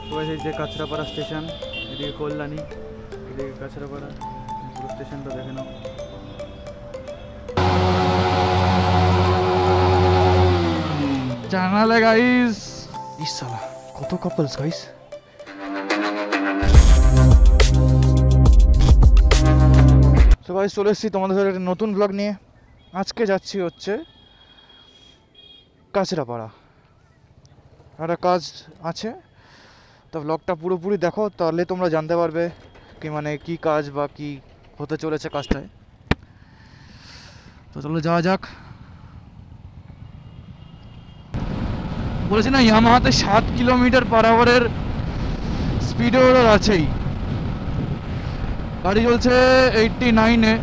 তো এই যে কাঁচরাপাড়া স্টেশন, এদিকে কল্যাণী, এদিকে কাঁচরাপাড়া, পুরো স্টেশনটা দেখে নাও। জানালে গাইস, ইসালা কত কাপলস গাইস। তো গাইস চলে এসেছি তোমাদের সাথে একটা নতুন ব্লগ নিয়ে। আজকে যাচ্ছি হচ্ছে কাঁচরাপাড়া, একটা কাজ আছে। তো ব্লগটা পুরোপুরি দেখো, তাহলে তোমরা জানতে পারবে কি মানে কি কাজ বা কি হতে চলেছে কাজটায়। তো চলো যাওয়া যাক। বলেছি না ইয়ামাহাতে 7 কিলোমিটার পার আওয়ারের স্পিড ওর আছেই। গাড়ি চলছে 89-এ,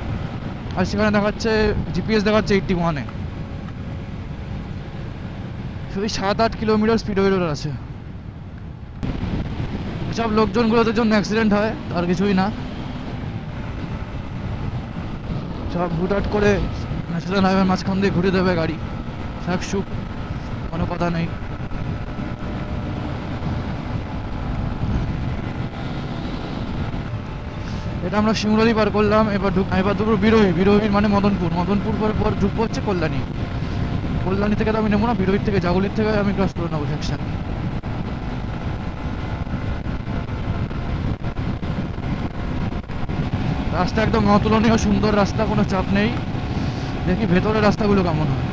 আর সেখানে দেখাচ্ছে জিপিএস দেখাচ্ছে 81-এ। শুধু 7-8 কিলোমিটার স্পিড ওর আছে। সব লোকজনগুলোদের জন্য অ্যাক্সিডেন্ট হয়, আর কিছুই না। সব হুটহাট করে ন্যাশনাল হাইওয়ের মাঝখান দিয়ে ঘুরে দেবে গাড়ি, শাক সুখ, কোনো কথা নেই। এটা আমরা শিমুরালি পার করলাম। এবার দুপুর বিরোহী মানে মদনপুর পর ঢুকবো হচ্ছে কল্যাণী। কল্যাণী থেকে তো আমি নেবো না, বিরোহীর থেকে জাগুলির থেকে আমি ক্রস করে নেবো সেকশন। রাস্তা একদম অতুলনীয় সুন্দর রাস্তা, কোনো চাপ নেই। দেখি ভেতরের রাস্তাগুলো কেমন হয়।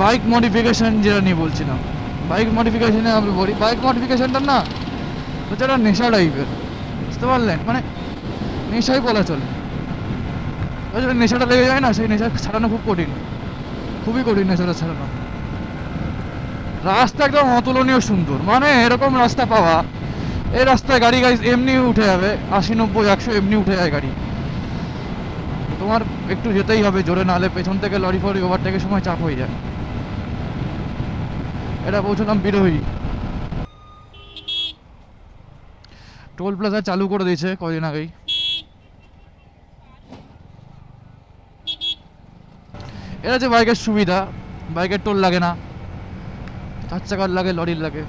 বাইক মডিফিকেশন যেটা নিয়ে বলছিলাম, বাইক মডিফিকেশনে আমি বলি, বাইক মডিফিকেশনটা না হচ্ছে একটা নেশা টাইপের, বুঝতে পারলেন? মানে নেশাই বলা চলে। নেশাটা লেগে যায় না, সেই নেশা ছাড়ানো খুব কঠিন, খুবই কঠিন নেশাটা ছাড়ানো। রাস্তা একদম অতুলনীয় সুন্দর, মানে এরকম রাস্তা পাওয়া, এই রাস্তায় গাড়ি এমনি উঠে যাবে 80, 90, 100 এমনি উঠে যায় গাড়ি। তোমার একটু যেতেই হবে জোরে, নাহলে পেছন থেকে লরি ফরি ওভারটেকের সময় চাপ হয়ে যায়। এটা পৌঁছলাম বিরোহী। টোল প্লাজা চালু করে দিয়েছে কদিন আগেই। এটা হচ্ছে বাইকের সুবিধা, বাইকের টোল লাগে না, 4 চাকার লাগে, লরির লাগে।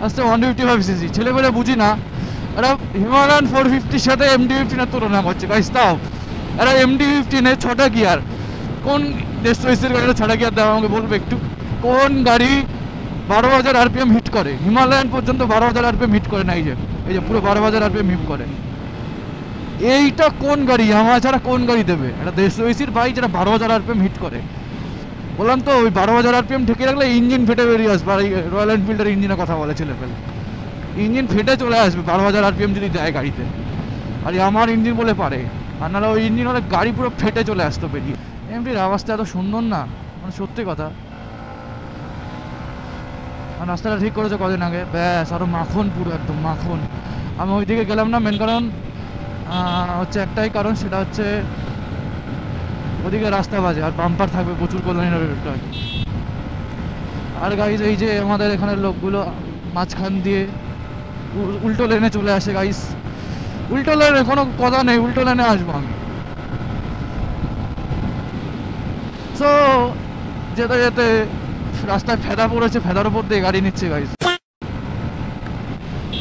আস্তে 155cc ছেলেবেলে বুঝি না, এরা হিমালয়ান 450-র সাথে MT-15 তুলনা করছে গাইস। তাও এরা MT-15-এ 6টা গিয়ার, কোন ডেস্ট্রয়েসের গাড়িটা 6টা গিয়ার দেওয়া আমাকে বলবে একটু? কোন গাড়ি 12,000 RPM হিট করে? হিমালয়ান পর্যন্ত 12,000 RPM হিট করে না। এই যে পুরো 12,000 RPM হিট করে। এইটা কোন গাড়ি? আমার ছাড়া কোন গাড়ি দেবে একটা দেশওয়াইসির বাইক যেটা 12,000 RPM হিট করে? বললাম তো, ওই 12,000 RPM ঠেকে রাখলে ইঞ্জিন ফেটে বেরিয়ে আসবে। রয়্যাল এনফিল্ডের ইঞ্জিনের কথা বলে ছেলে ফেলে, ইঞ্জিন ফেটে চলে আসবে 12,000 RPM যদি দেয় গাড়িতে। আর আমার ইঞ্জিন বলে পারে, আর নাহলে ওই ইঞ্জিন হলে গাড়ি পুরো ফেটে চলে আসতো বেরিয়ে। এমটির আওয়াজটা এত সুন্দর না, মানে সত্যি কথা। আর রাস্তাটা ঠিক করেছে কদিন আগে, ব্যাস আরও মাখন, পুরো একদম মাখন। আমি ওইদিকে গেলাম না, মেন কারণ হচ্ছে একটাই কারণ, সেটা হচ্ছে ওদিকে রাস্তা বাজে আর বাম্পার থাকবে প্রচুর কল্যাণী রোডটায়। আর গাইজ এই যে আমাদের এখানের লোকগুলো মাঝখান দিয়ে উল্টো লেনে চলে আসে গাইস। উল্টো লেনে কোনো কথা নেই, উল্টো লেনে আসবো আমি। সো যেতে যেতে রাস্তায় ফেদা পড়েছে, ফেদার উপর দিয়ে গাড়ি নিচ্ছে গাইস।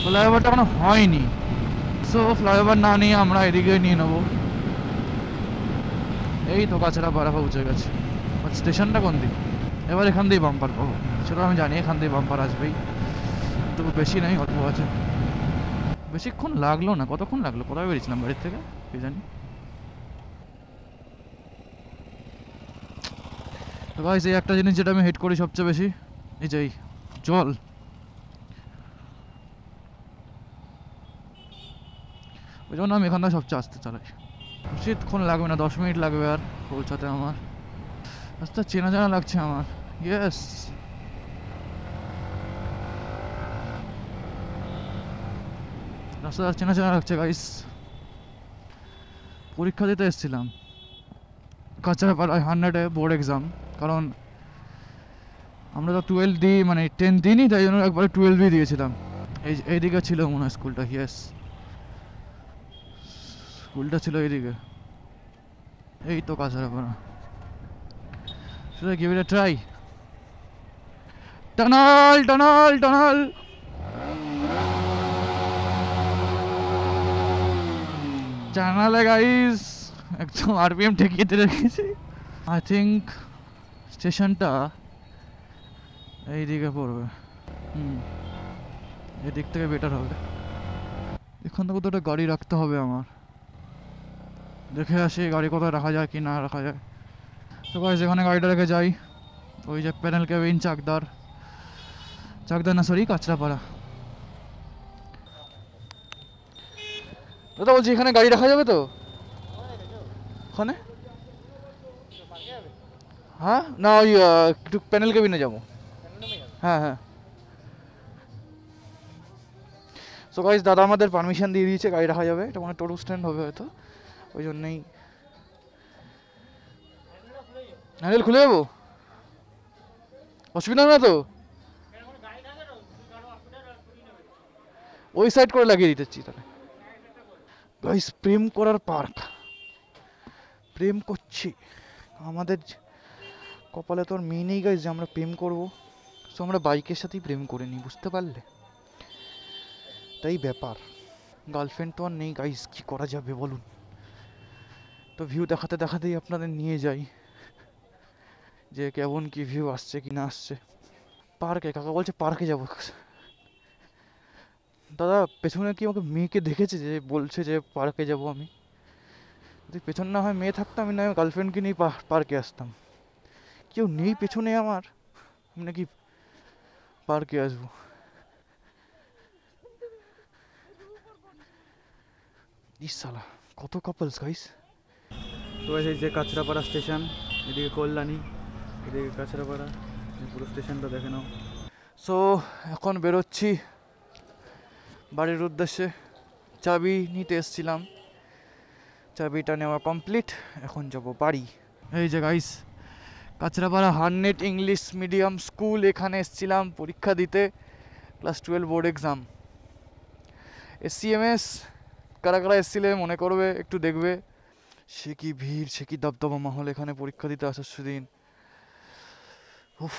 ফ্লাইওভারটা এখনো হয়নি, সো ফ্লাইওভার না নিয়ে আমরা এদিকে নিয়ে নেবো। এই তো কাঁচরাপাড়া পৌঁছে গেছে। স্টেশনটা কোন দিক? এবার এখান দিয়েই বাম্পার পাবো, সেটা আমি জানি। এখান দিয়ে বাম্পার আসবেই, তো বেশি নাই, অল্প আছে। বেশিক্ষণ লাগলো না, কতক্ষণ লাগলো? কোথায় বেরিয়েছিলাম বাড়ির থেকে কি জানি। তো গাইস এই একটা জিনিস যেটা আমি হেট করি সবচেয়ে বেশি, এই যে জল। ওই জন্য আমি এখান থেকে সবচেয়ে আস্তে চালাই। বেশিক্ষণ লাগবে না, 10 মিনিট লাগবে আর পৌঁছাতে আমার। রাস্তা চেনা চেনা লাগছে আমার, ইয়েস। রাস্তা চেনা চেনা লাগছে গাইস। পরীক্ষা দিতে এসেছিলাম কাঁচরাপাড়ায় 100-এ বোর্ড এক্সাম, কারণ আমরা তো 12 দিই, মানে 10 দিনই, তাই জন্য একবারে 12 দিয়েছিলাম। এইদিকে ছিল মনে হয় স্কুলটা, ইয়েস স্কুলটা ছিল এইদিকে। এই তো Kanchrapara Should I give it a try? Tunnel, tunnel, tunnel. Tunnel guys. একদম আরপিএম ঠেকিয়ে দিয়ে রেখেছি। আই থিঙ্ক স্টেশনটা এইদিকে পড়বে। এদিক থেকে বেটার হবে। এখান থেকে তো একটা গাড়ি রাখতে হবে আমার। দেখে আসি গাড়ি কোথায় রাখা যায় কি না রাখা যায়। তো গাইস এখানে গাড়িটা রেখে যাই। ওই যে প্যানেল কেবিন চাকদার না সরি কাঁচরাপাড়া। দাদা বলছি এখানে গাড়ি রাখা যাবে তো? ওখানে হ্যাঁ না ওই একটু প্যানেল কেবিনে যাবো। হ্যাঁ হ্যাঁ। সো গাইস দাদা আমাদের পারমিশন দিয়ে দিয়েছে গাড়ি রাখা যাবে। এটা মানে টোটো স্ট্যান্ড হবে হয়তো, ওই জন্যই। হ্যান্ডেল খুলে যাবো, অসুবিধা না তো? ওই সাইড করে লাগিয়ে দিতেছি তাহলে। গাইস প্রেম করার পার্ক, প্রেম করছি। আমাদের কপালে তো আর মেয়ে নেই গাইস যে আমরা প্রেম করবো। সো আমরা বাইকের সাথেই প্রেম করে নিই, বুঝতে পারলে? তাই ব্যাপার। গার্লফ্রেন্ড তো আর নেই গাইস, কি করা যাবে বলুন? তো ভিউ দেখাতে দেখাতেই আপনাদের নিয়ে যাই যে কেমন কি ভিউ আসছে কি না আসছে। পার্কে, কাকা বলছে পার্কে যাবো। দাদা পেছনে কি আমাকে মেয়েকে দেখেছে যে বলছে যে পার্কে যাব? আমি যদি পেছন না হয় মেয়ে থাকতাম, আমি না গার্লফ্রেন্ডকে নিয়ে পার্কে আসতাম। কেউ নেই পেছনে আমার, আমি নাকি পার্কে আসবো? ইসালা কত কাপলস গাইস। তো এই যে কাঁচরাপাড়া স্টেশন, এদিকে কল্যাণী, এদিকে কাঁচরাপাড়া, পুরো স্টেশনটা দেখে নাও। সো এখন বেরোচ্ছি বাড়ির উদ্দেশ্যে। চাবি নিতে এসছিলাম, চাবিটা নেওয়া কমপ্লিট, এখন যাব বাড়ি। এই যে guys Kanchrapara Harnett English medium school, এখানে এসছিলাম পরীক্ষা দিতে, ক্লাস 12 বোর্ড এক্সাম। এসসিএমএস কারা কারা এসছিলে মনে করবে, একটু দেখবে। সে কি ভিড়, সে কি দবদবা মহল এখানে পরীক্ষা দিতে আসার সেদিন। উফ,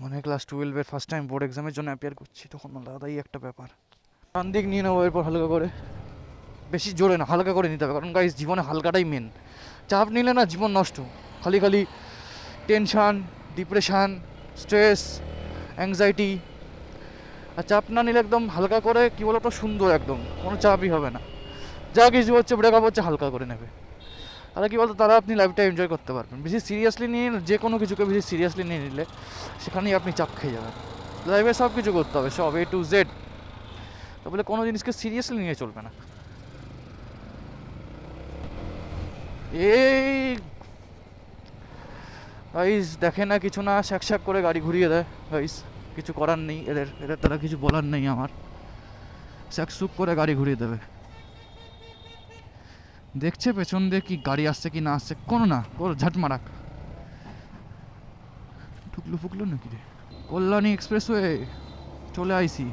মানে ক্লাস 12-এর ফার্স্ট টাইম বোর্ড এক্সামের জন্য অ্যাপিয়ার করছি, তখন আলাদাই একটা ব্যাপার। ডান দিক নিয়ে নেবো, এরপর হালকা করে, বেশি জোরে না, হালকা করে নিতে হবে। কারণ গাইস জীবনে হালকাটাই মেন। চাপ নিলে না জীবন নষ্ট, খালি খালি টেনশান, ডিপ্রেশান, স্ট্রেস, অ্যাংজাইটি। আর চাপ না নিলে একদম হালকা করে, কী বলতো, সুন্দর একদম, কোনো চাপই হবে না। যা কিছু হচ্ছে ব্রেকআপ হচ্ছে হালকা করে নেবে, তাহলে কী বলতো, তারা আপনি লাইফটা এনজয় করতে পারবেন। বেশি সিরিয়াসলি নিয়ে, যে কোনো কিছুকে বেশি সিরিয়াসলি নিয়ে নিলে সেখানেই আপনি চাপ খেয়ে যাবেন। লাইফে সব কিছু করতে হবে, সব A to Z। তাহলে কোনো জিনিসকে সিরিয়াসলি নিয়ে চলবে না। এই গাইস দেখে না কিছু না, শ্যাক শ্যাক করে গাড়ি ঘুরিয়ে দেয় গাইস। কিছু করার নেই এদের, তারা কিছু বলার নেই আমার। শ্যাক সুক করে গাড়ি ঘুরিয়ে দেবে। দেখছে পেছন দিয়ে কি গাড়ি আসছে কি না আসছে, কোনো না, ওর ঝাট মারাক। ঠুকলো ফুকলো নাকি রে? কল্যাণী এক্সপ্রেসওয়ে চলে আইসি।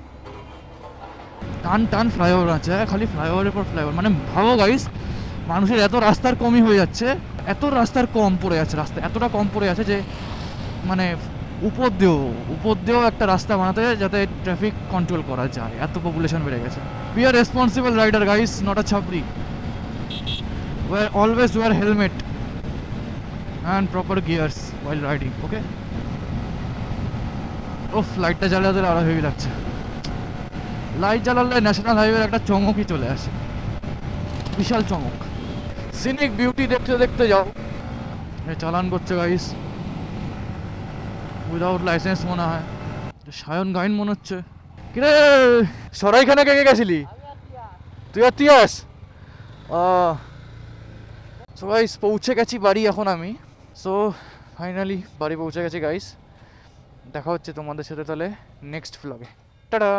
টান টান ফ্লাইওভার আছে, খালি ফ্লাইওভারের পর ফ্লাইওভার। মানে ভাবো গাইস, মানুষের এত রাস্তার কমই হয়ে যাচ্ছে, এত রাস্তার কম পড়ে যাচ্ছে, রাস্তা এতটা কম পড়ে আছে যে মানে উপর দিয়েও একটা রাস্তা বানাতে হয় যাতে ট্রাফিক কন্ট্রোল করা যায়, এত পপুলেশন বেড়ে গেছে। Be a responsible rider guys, not a ছাপরি। Always wear helmet and proper gears while riding, okay? ওফ, লাইটটা জ্বালাতে আরো হেভি লাগছে। লাইট জ্বালালে ন্যাশনাল হাইওয়ের একটা চমকই চলে আসে, বিশাল চমক। সিনিক বিউটি দেখতে দেখতে যাও। চালান করছে গাইস উইদাউট লাইসেন্স মনে হয়। সায়ন গাইন মনে হচ্ছে। কিরে সরাইখানে কে কে গেছিলি? তুই আর তিয়াস? সো গাইস পৌঁছে গেছি বাড়ি এখন আমি। সো ফাইনালি বাড়ি পৌঁছে গেছি গাইস। দেখা হচ্ছে তোমাদের সাথে তাহলে নেক্সট ভ্লগে। টাটা।